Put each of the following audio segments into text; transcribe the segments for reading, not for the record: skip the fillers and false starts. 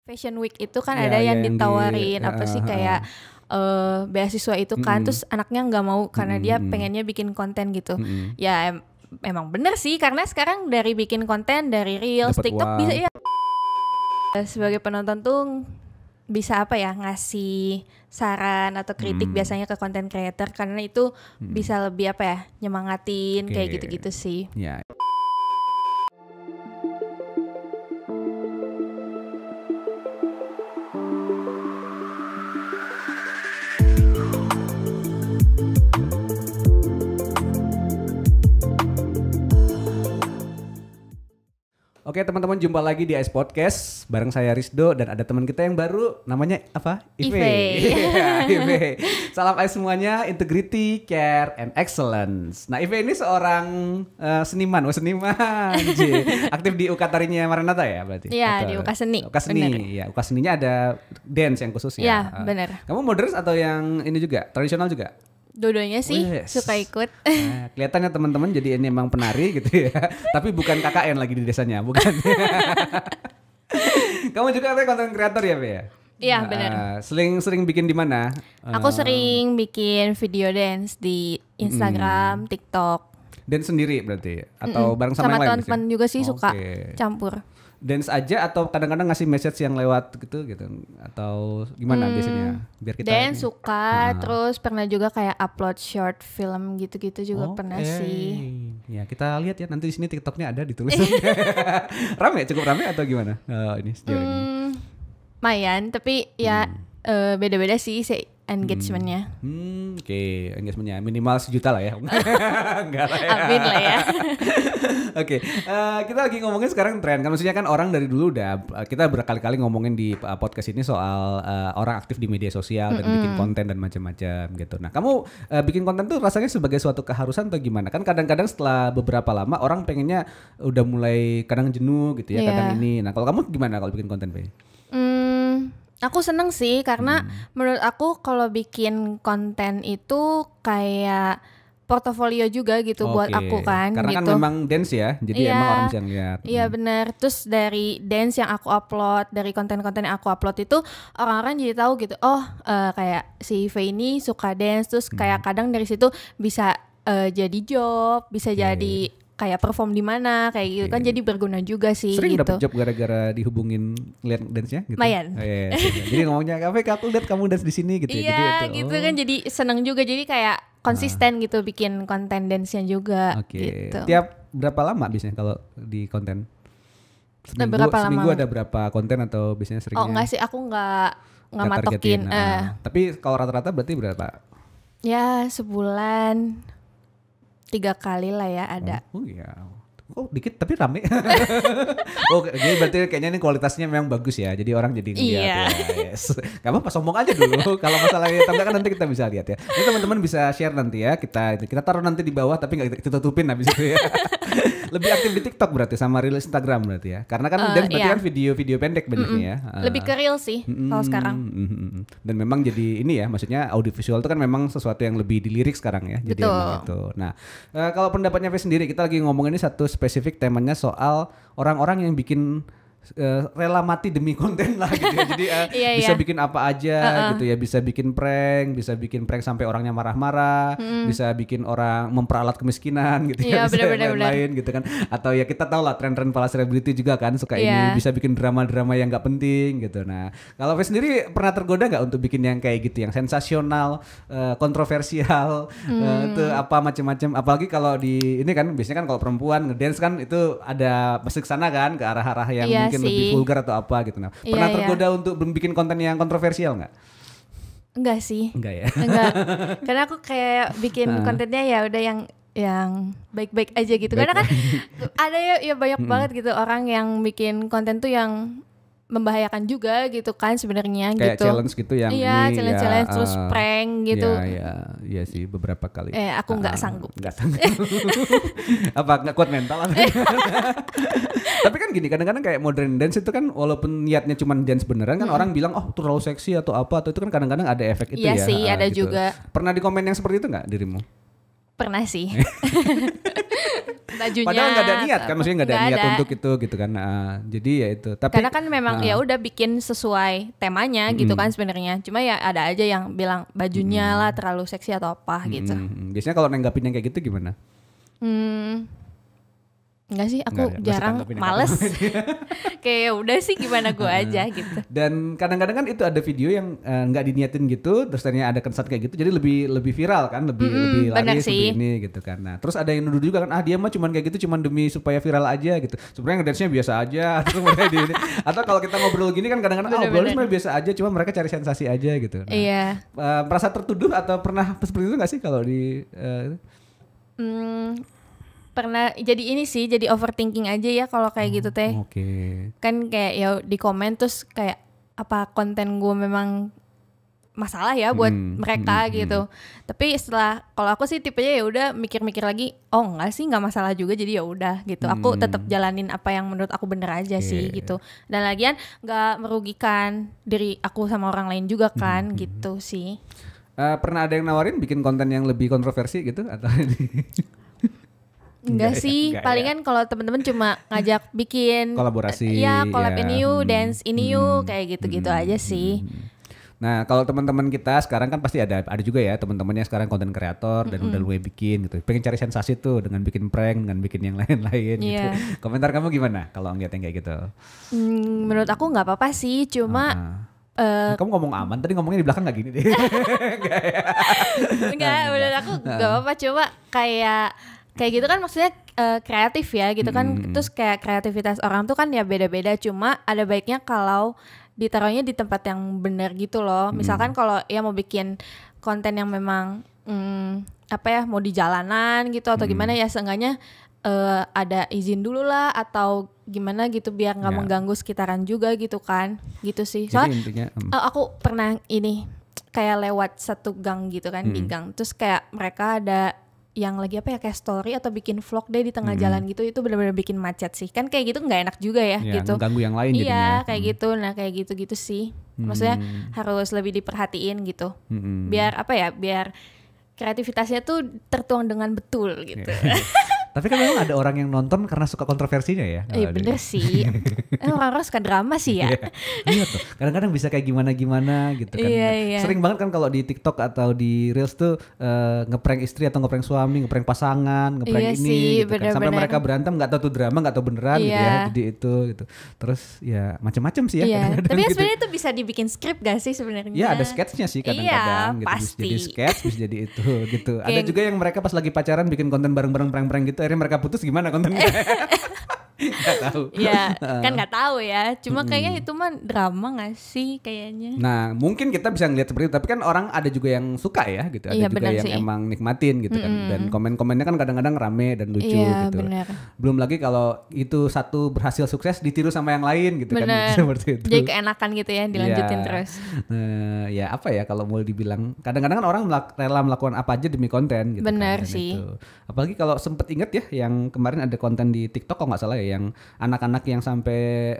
Fashion Week itu kan Ya, ada ya, yang yang ditawarin apa sih kayak beasiswa itu kan, terus anaknya nggak mau karena dia pengennya bikin konten gitu. Ya emang bener sih, karena sekarang dari bikin konten dari Reels, Dapet TikTok uang. bisa ya. Sebagai penonton tuh bisa apa ya, ngasih saran atau kritik biasanya ke konten creator, karena itu bisa lebih apa ya, nyemangatin kayak Oke. gitu-gitu sih. Ya. Oke teman-teman, jumpa lagi di Ice Podcast bareng saya Rizdo dan ada teman kita yang baru, namanya apa? Ive. Iya, Ive. Salam Ice semuanya, integrity, care, and excellence. Nah, Ive ini seorang seniman, aktif di UK Tarinya Maranatha ya berarti? Iya, Atau, di UK Seni. UK Seni, Bener. ya. UK Seninya ada dance yang khusus ya. Iya, bener. Kamu modern atau yang ini juga, tradisional juga? Dua-duanya sih Yes. suka ikut. Nah, kelihatannya teman-teman jadi ini emang penari gitu ya. Tapi bukan KKN lagi di desanya, bukan. Kamu juga katanya konten kreator ya, Be ya? Iya, benar. Sering bikin di mana? Aku sering bikin video dance di Instagram, TikTok. Dan sendiri berarti atau bareng sama yang lain? teman-teman juga sih suka Oke. campur. Dance aja atau kadang-kadang ngasih message yang lewat gitu atau gimana biasanya biar kita Dance ini? suka, terus pernah juga kayak upload short film gitu-gitu juga pernah Oke. sih. Ya kita lihat ya nanti di sini TikToknya ada ditulis. Cukup rame atau gimana? Ini sejauh ini. Lumayan, tapi ya beda-beda sih engagementnya. Oke, engagementnya minimal 1 juta lah ya. Enggak lah ya. Amin lah ya. Oke, kita lagi ngomongin sekarang tren. Kan maksudnya kan orang dari dulu udah kita berkali-kali ngomongin di podcast ini soal orang aktif di media sosial dan bikin konten dan macam-macam gitu. Nah, kamu bikin konten tuh rasanya sebagai suatu keharusan atau gimana? Kan kadang-kadang setelah beberapa lama orang pengennya udah mulai kadang jenuh gitu ya, kadang ini. Nah, kalau kamu gimana kalau bikin konten, Pe? Aku seneng sih karena menurut aku kalau bikin konten itu kayak portofolio juga gitu buat Oke. aku kan. Karena gitu. kan memang dance ya, jadi Iya. emang orang bisa ngeliat. Iya benar. Terus dari dance yang aku upload, dari konten-konten yang aku upload itu orang-orang jadi tahu gitu. Oh, kayak si V ini suka dance, terus kayak kadang dari situ bisa jadi job, bisa jadi kayak perform di mana kayak gitu kan, jadi berguna juga sih. Sering gitu. dapet job gara-gara dihubungin lihat dance-nya gitu. Lumayan. Jadi ngomongnya, aku lihat kamu dance di sini gitu ya. Iya Jadi gitu kan, jadi seneng juga, jadi kayak konsisten gitu bikin konten dance-nya juga. Oke. Gitu. Tiap berapa lama biasanya kalau di konten? Berapa seminggu lama? ada berapa konten atau biasanya seringnya? Oh enggak sih, aku enggak Nggak matokin. targetin. Tapi kalau rata-rata berarti berapa? Ya sebulan 3 kali lah ya ada. Oh iya. Oh dikit tapi rame. Jadi berarti kayaknya ini kualitasnya memang bagus ya. Jadi orang jadi ngeliat Iya. ya. Yes. Gak apa-apa, sombong aja dulu. Kalau masalahnya tambah kan nanti kita bisa lihat ya. Ini teman-teman bisa share nanti ya. Kita taruh nanti di bawah tapi nggak kita tutupin habis itu ya. Lebih aktif di TikTok berarti sama Reel Instagram berarti ya. Karena kan dan berarti iya. kan video-video pendek banyaknya ya. Lebih ke real sih kalau sekarang. Dan memang jadi ini ya, maksudnya audiovisual itu kan memang sesuatu yang lebih dilirik sekarang ya. Jadi Betul. emang itu. Nah, kalau pendapatnya V sendiri, kita lagi ngomongin ini satu spesifik temanya soal orang-orang yang bikin rela mati demi konten lah gitu ya. Jadi bisa bikin apa aja gitu ya, bisa bikin prank sampai orangnya marah-marah, bisa bikin orang memperalat kemiskinan gitu ya, bisa yang lain gitu kan. Atau ya kita tahu lah tren-tren para selebriti juga kan suka ini, bisa bikin drama-drama yang nggak penting gitu. Nah, kalau V sendiri pernah tergoda nggak untuk bikin yang kayak gitu, yang sensasional, kontroversial, itu apa macam-macam. Apalagi kalau di ini kan biasanya kan kalau perempuan ngedance kan itu ada pasti kesana kan, ke arah-arah yang mungkin lebih vulgar atau apa gitu. Nah, pernah tergoda untuk bikin konten yang kontroversial nggak? Enggak sih. Enggak ya? Enggak. Karena aku kayak bikin kontennya ya udah yang baik-baik aja gitu. Karena kan ada ya banyak banget gitu orang yang bikin konten tuh yang membahayakan juga gitu kan sebenarnya gitu. Kayak challenge gitu yang ini challenge terus prank gitu. Iya sih beberapa kali. Aku nggak sanggup. Nggak sanggup. Apa nggak kuat mental? Tapi kan gini, kadang-kadang kayak modern dance itu kan walaupun niatnya cuma dance beneran kan orang bilang oh terlalu seksi atau apa, atau itu kan kadang-kadang ada efek itu ya. Iya sih, ada gitu. juga. Pernah di komen yang seperti itu nggak dirimu? Pernah sih. Padahal nggak ada niat kan, maksudnya nggak ada niat untuk itu gitu kan. Jadi ya itu. Tapi karena kan memang ya udah bikin sesuai temanya gitu kan sebenarnya. Cuma ya ada aja yang bilang bajunya lah terlalu seksi atau apa gitu. Biasanya kalau nanggapin yang kayak gitu gimana? Enggak sih, aku jarang, males. Kayak udah sih gimana gue aja gitu. Dan kadang-kadang kan itu ada video yang nggak diniatin gitu, terus ternyata ada kesan kayak gitu, jadi lebih viral kan, lebih laris, lebih ini gitu kan. Nah, terus ada yang nuduh juga kan, dia mah cuman kayak gitu, cuman demi supaya viral aja gitu. Sebenarnya ngedance-nya biasa aja, terus mereka di ini. Atau kalau kita ngobrol gini kan kadang-kadang obrolannya sebenarnya biasa aja, cuma mereka cari sensasi aja gitu. Nah, iya. Merasa tertuduh atau pernah seperti itu nggak sih kalau di? Pernah jadi ini sih, jadi overthinking aja ya kalau kayak gitu teh. Kan kayak ya di komen terus kayak apa konten gue memang masalah ya buat mereka gitu. Tapi setelah kalau aku sih tipenya ya udah mikir-mikir lagi, oh enggak sih, enggak masalah juga, jadi ya udah gitu. Aku tetap jalanin apa yang menurut aku bener aja sih gitu. Dan lagian enggak merugikan diri aku sama orang lain juga kan gitu sih. Pernah ada yang nawarin bikin konten yang lebih kontroversi gitu atau Enggak sih, palingan kalau teman-teman cuma ngajak bikin kolaborasi, collab ini yuk, dance ini yuk, kayak gitu-gitu aja sih. Nah, kalau teman-teman kita sekarang kan pasti ada juga ya teman-temannya sekarang konten kreator dan udah mulai bikin gitu. Pengen cari sensasi tuh dengan bikin prank, dengan bikin yang lain-lain gitu. Komentar kamu gimana kalau ngeliat yang kayak gitu? Menurut aku nggak apa-apa sih, cuma kamu ngomong aman, tadi ngomongnya di belakang nggak gini deh. Enggak, menurut aku nggak apa-apa, coba kayak gitu kan maksudnya kreatif ya gitu kan. Terus kayak kreativitas orang tuh kan ya beda-beda, cuma ada baiknya kalau ditaruhnya di tempat yang benar gitu loh. Misalkan kalau ya mau bikin konten yang memang mau di jalanan gitu atau gimana ya, seenggaknya ada izin dulu lah atau gimana gitu biar nggak mengganggu sekitaran juga gitu kan, gitu sih. Soalnya aku pernah ini kayak lewat satu gang gitu kan, di gang, terus kayak mereka ada yang lagi kayak story atau bikin vlog deh di tengah jalan gitu. Itu benar-benar bikin macet sih kan, kayak gitu nggak enak juga ya gitu, mengganggu yang lain jadinya. Kayak gitu. Nah kayak gitu sih, maksudnya harus lebih diperhatiin gitu, biar biar kreativitasnya tuh tertuang dengan betul gitu. Tapi kan memang ada orang yang nonton karena suka kontroversinya ya. Bener sih. Orang-orang suka drama sih ya. Iya tuh. Kadang-kadang bisa kayak gimana gitu kan. Iya. Sering banget kan kalau di TikTok atau di Reels tuh ngeprank istri atau ngeprank suami, ngeprank pasangan, ngeprank ini sih, gitu kan. Sampai mereka berantem nggak tahu tuh drama, nggak tahu beneran gitu ya. Jadi itu gitu. Terus ya macam-macam sih ya. Tapi gitu. Sebenarnya itu bisa dibikin skrip gak sih sebenarnya? Iya, ada sketsnya sih kadang-kadang gitu. Pasti. Bisa jadi skets, bisa jadi itu gitu. Ada juga yang mereka pas lagi pacaran bikin konten bareng-bareng prank-prank gitu. Akhirnya mereka putus, gimana kontennya? Gak tahu. Ya kan gak tahu ya. Cuma kayaknya itu mah drama gak sih kayaknya. Nah mungkin kita bisa ngeliat seperti itu. Tapi kan orang ada juga yang suka ya gitu. Ada juga yang emang nikmatin gitu kan. Dan komen-komennya kan kadang-kadang rame dan lucu gitu. Bener. Belum lagi kalau itu satu berhasil sukses ditiru sama yang lain gitu. Bener. Kan. Seperti itu. Jadi keenakan gitu ya dilanjutin terus. Ya apa ya kalau mau dibilang. Kadang-kadang kan orang rela melakukan apa aja demi konten gitu. Bener kan, sih. itu. Apalagi kalau sempet inget ya yang kemarin ada konten di TikTok kalau gak salah ya. Yang anak-anak yang sampai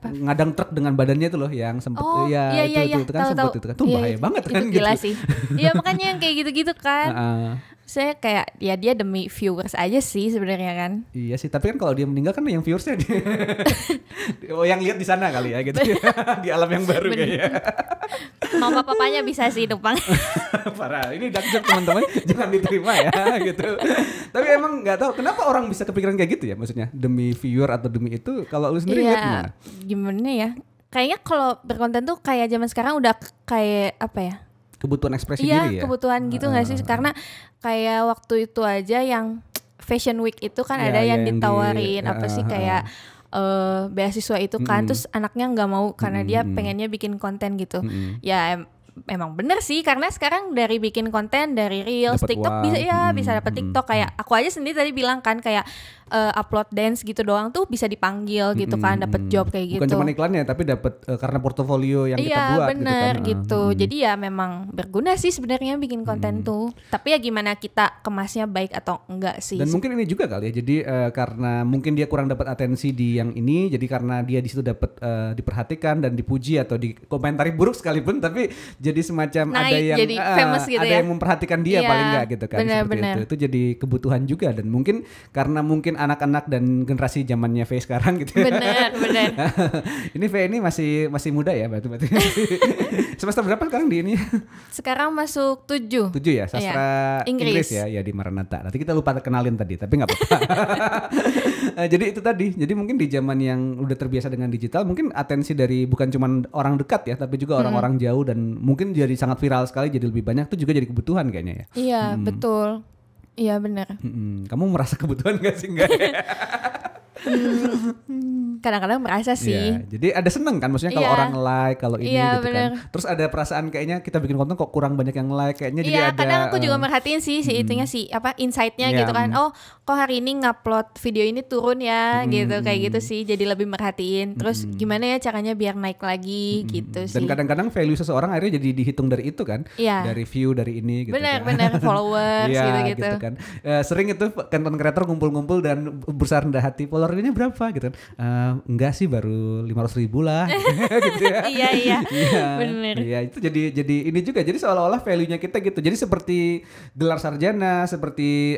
ngadang truk dengan badannya itu loh yang sempet itu kan sempet itu kan tuh bahaya banget kan gitu. Gila sih. Iya makanya yang kayak gitu-gitu kan. Saya kayak ya dia demi viewers aja sih sebenarnya kan. Iya sih, tapi kan kalau dia meninggal kan yang viewersnya yang lihat di sana kali ya gitu. Di alam yang baru kayaknya. Mama papanya bisa sih numpang. Parah, ini dark teman-teman, jangan diterima ya gitu. Tapi emang nggak tahu kenapa orang bisa kepikiran kayak gitu ya, maksudnya demi viewer atau demi itu. Kalau lu sendiri lihat gimana? Gimana ya? Kayaknya kalau berkonten tuh kayak zaman sekarang udah kayak apa ya? Kebutuhan ekspresi diri ya? Iya, kebutuhan gitu gak sih? Karena kayak waktu itu aja yang Fashion Week itu kan ada yang ditawarin apa sih kayak beasiswa itu kan. Terus anaknya gak mau karena dia pengennya bikin konten gitu. Ya emang bener sih, karena sekarang dari bikin konten dari Reels, dapet TikTok bisa dapat TikTok. Kayak aku aja sendiri tadi bilang kan kayak upload dance gitu doang tuh bisa dipanggil gitu kan, dapat job kayak gitu. Bukan cuma iklannya tapi dapat karena portofolio yang kita buat bener, gitu kan. Jadi ya memang berguna sih sebenarnya bikin konten tuh. Tapi ya gimana kita kemasnya baik atau enggak sih. Dan mungkin ini juga kali ya. Jadi karena mungkin dia kurang dapat atensi di yang ini, jadi karena dia di situ dapat diperhatikan dan dipuji atau dikomentari buruk sekalipun, tapi jadi semacam naik, ada yang jadi famous gitu ada ya. yang memperhatikan dia paling enggak gitu kan, seperti itu jadi kebutuhan juga, dan mungkin karena mungkin anak-anak dan generasi zamannya V sekarang gitu ya. Benar. Ini V ini masih muda ya berarti. Semester berapa sekarang di ini? Sekarang masuk 7 ya, sastra Inggris ya di Maranatha. Nanti kita lupa kenalin tadi, tapi nggak apa-apa. Jadi itu tadi. Jadi mungkin di zaman yang udah terbiasa dengan digital, mungkin atensi dari bukan cuma orang dekat ya, tapi juga orang-orang jauh, dan mungkin jadi sangat viral sekali, jadi lebih banyak, itu juga jadi kebutuhan kayaknya ya. Iya, betul. Iya benar. Kamu merasa kebutuhan gak sih? Enggak? Kadang-kadang merasa sih. Ya, jadi ada seneng kan, maksudnya kalau orang like, kalau ini gitu kan. Terus ada perasaan kayaknya kita bikin konten kok kurang banyak yang like kayaknya, jadi ada. Kadang aku juga merhatiin sih itunya sih, insight-nya gitu kan. Oh, kok hari ini ngupload video ini turun ya, gitu kayak gitu sih. Jadi lebih merhatiin. Terus gimana ya caranya biar naik lagi gitu sih. Dan kadang-kadang value seseorang akhirnya jadi dihitung dari itu kan. Dari view, dari ini gitu. Benar, followers gitu kan. Sering itu content creator ngumpul-ngumpul dan berusaha rendah hati, followernya berapa gitu kan. Enggak sih, baru 500.000 lah gitu ya. Iya benar. Iya, itu jadi ini juga, jadi seolah-olah value-nya kita gitu. Jadi seperti gelar sarjana, seperti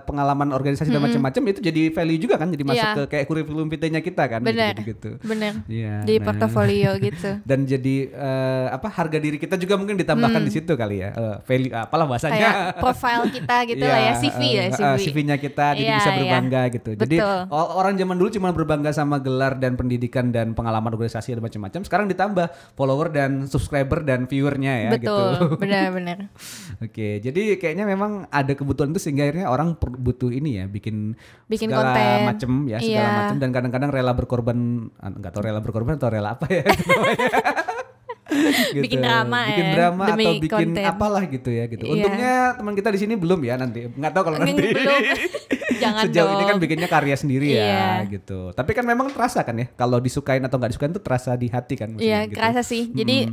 pengalaman organisasi dan macam-macam, itu jadi value juga kan, jadi masuk ke kayak kurikulum vitae-nya kita kan. Benar. Gitu. Benar. Jadi portofolio gitu. Dan jadi harga diri kita juga mungkin ditambahkan di situ kali ya. Value apalah bahasanya. Kayak profile kita gitu lah ya, CV ya, CV-nya kita, jadi bisa berbangga gitu. Jadi orang zaman dulu cuma berbangga sama gelar dan pendidikan dan pengalaman organisasi dan macam-macam. Sekarang ditambah follower dan subscriber dan viewernya ya. Betul, gitu. Benar. Oke, jadi kayaknya memang ada kebutuhan itu sehingga akhirnya orang butuh ini ya, bikin segala konten macam ya, segala macam, dan kadang-kadang rela berkorban, nggak tahu rela berkorban atau rela apa ya. Gitu. Bikin drama atau bikin konten. Apalah gitu ya gitu. Untungnya teman kita di sini belum ya, nanti nggak tahu kalau nanti. Belum. Jangan sejauh dong. ini kan bikinnya karya sendiri ya gitu. Tapi kan memang terasa kan ya, kalau disukain atau nggak disukain itu terasa di hati kan. Iya, gitu. kerasa sih. Jadi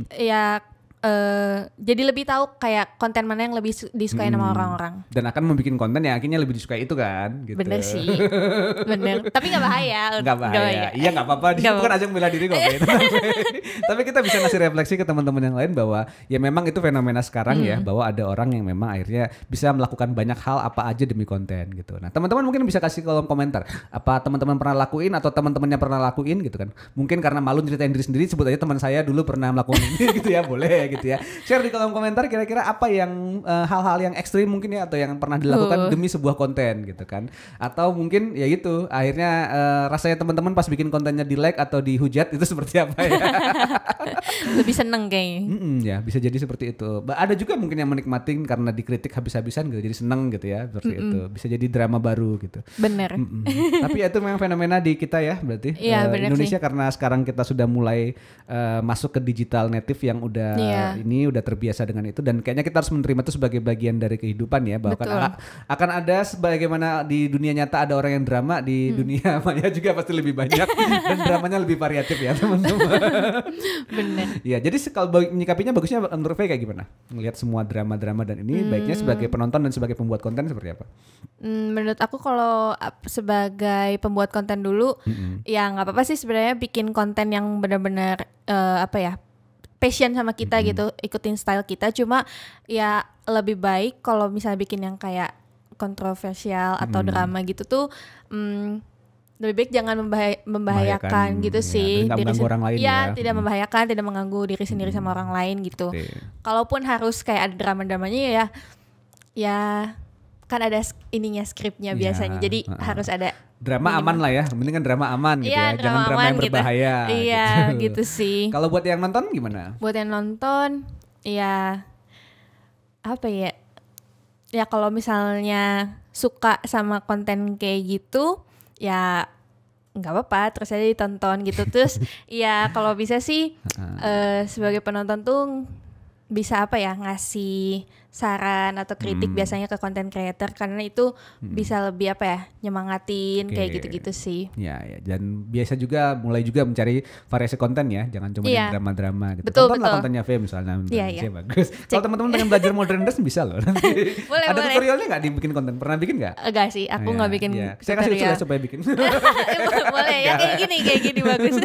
jadi lebih tahu kayak konten mana yang lebih disukai sama orang-orang. Dan akan membuat konten yang akhirnya lebih disukai itu kan gitu. Bener sih. Bener. Tapi gak bahaya. Gak bahaya. Iya gak apa-apa. Di situ bukan ajang bela diri kok. Tapi kita bisa ngasih refleksi ke teman-teman yang lain bahwa ya memang itu fenomena sekarang ya, bahwa ada orang yang memang akhirnya bisa melakukan banyak hal apa aja demi konten gitu. Nah teman-teman mungkin bisa kasih kolom komentar, apa teman-teman pernah lakuin atau teman-temannya pernah lakuin gitu kan. Mungkin karena malu ceritain diri sendiri, sebut aja teman saya dulu pernah melakukan ini gitu ya, boleh gitu ya. Share di kolom komentar kira-kira apa yang hal-hal yang ekstrim mungkin ya, atau yang pernah dilakukan demi sebuah konten gitu kan. Atau mungkin ya gitu, akhirnya rasanya teman-teman pas bikin kontennya di like atau dihujat itu seperti apa ya. Lebih seneng kayaknya. Ya bisa jadi seperti itu. Ada juga mungkin yang menikmatin karena dikritik habis-habisan gitu, jadi seneng gitu ya, seperti itu. Bisa jadi drama baru gitu. Bener. Tapi itu memang fenomena di kita ya berarti. Indonesia sih. Karena sekarang kita sudah mulai masuk ke digital native yang udah ini udah terbiasa dengan itu, dan kayaknya kita harus menerima itu sebagai bagian dari kehidupan ya, bahwa akan ada sebagaimana di dunia nyata ada orang yang drama, di dunia maya juga pasti lebih banyak dan dramanya lebih variatif ya teman-teman. Bener. Ya jadi kalau menyikapinya bagusnya menurut Faye kayak gimana? Melihat semua drama-drama dan ini baiknya sebagai penonton dan sebagai pembuat konten seperti apa? Menurut aku kalau sebagai pembuat konten dulu ya nggak apa-apa sih sebenarnya bikin konten yang benar-benar passion sama kita gitu, ikutin style kita. Cuma ya lebih baik kalau misalnya bikin yang kayak kontroversial atau drama gitu tuh lebih baik jangan membahayakan gitu sih. Tidak mengganggu orang lain ya. Tidak membahayakan, tidak mengganggu diri sendiri sama orang lain gitu. Kalaupun harus kayak ada drama-dramanya ya kan ada ininya, skripnya biasanya. Jadi harus ada drama aman lah ya, mending kan drama aman gitu ya, jangan drama yang berbahaya. Iya gitu sih. Kalau buat yang nonton gimana? Buat yang nonton, ya apa ya? Ya kalau misalnya suka sama konten kayak gitu, ya nggak apa-apa, terus aja ditonton gitu. Terus ya kalau bisa sih sebagai penonton tuh bisa ngasih saran atau kritik biasanya ke content creator, karena itu bisa lebih apa ya, nyemangatin kayak gitu-gitu sih. Ya, dan biasa juga mulai juga mencari variasi konten ya, jangan cuma yang drama-drama gitu. Betul. Kontennya Faye misalnya, bagus. Kalau teman-teman pengen belajar modern dance bisa loh nanti. Ada tutorialnya nggak dibikin konten? Pernah bikin nggak? Enggak sih, aku nggak bikin tutorial. Saya kasih usul supaya bikin. Boleh ya, kayak gini bagus.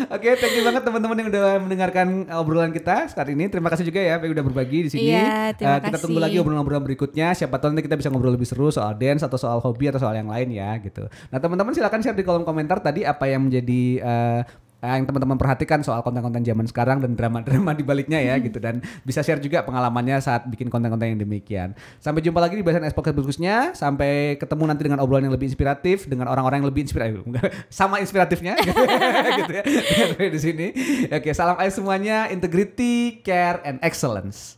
Oke, thank you banget teman-teman yang udah mendengarkan obrolan kita saat ini. Terima kasih juga ya Faye udah berbagi di sini. Iya, terima kasih. Kita tunggu lagi obrolan-obrolan berikutnya. Siapa tahu nanti kita bisa ngobrol lebih seru soal dance atau soal hobi atau soal yang lain ya gitu. Nah teman-teman silakan share di kolom komentar tadi apa yang menjadi yang teman-teman perhatikan soal konten-konten zaman sekarang dan drama-drama di baliknya ya gitu, dan bisa share juga pengalamannya saat bikin konten-konten yang demikian. Sampai jumpa lagi di bahasan Podcast berikutnya. Sampai ketemu nanti dengan obrolan yang lebih inspiratif dengan orang-orang yang lebih inspiratif sama inspiratifnya gitu ya di sini. Oke, salam aja semuanya, integrity, care and excellence.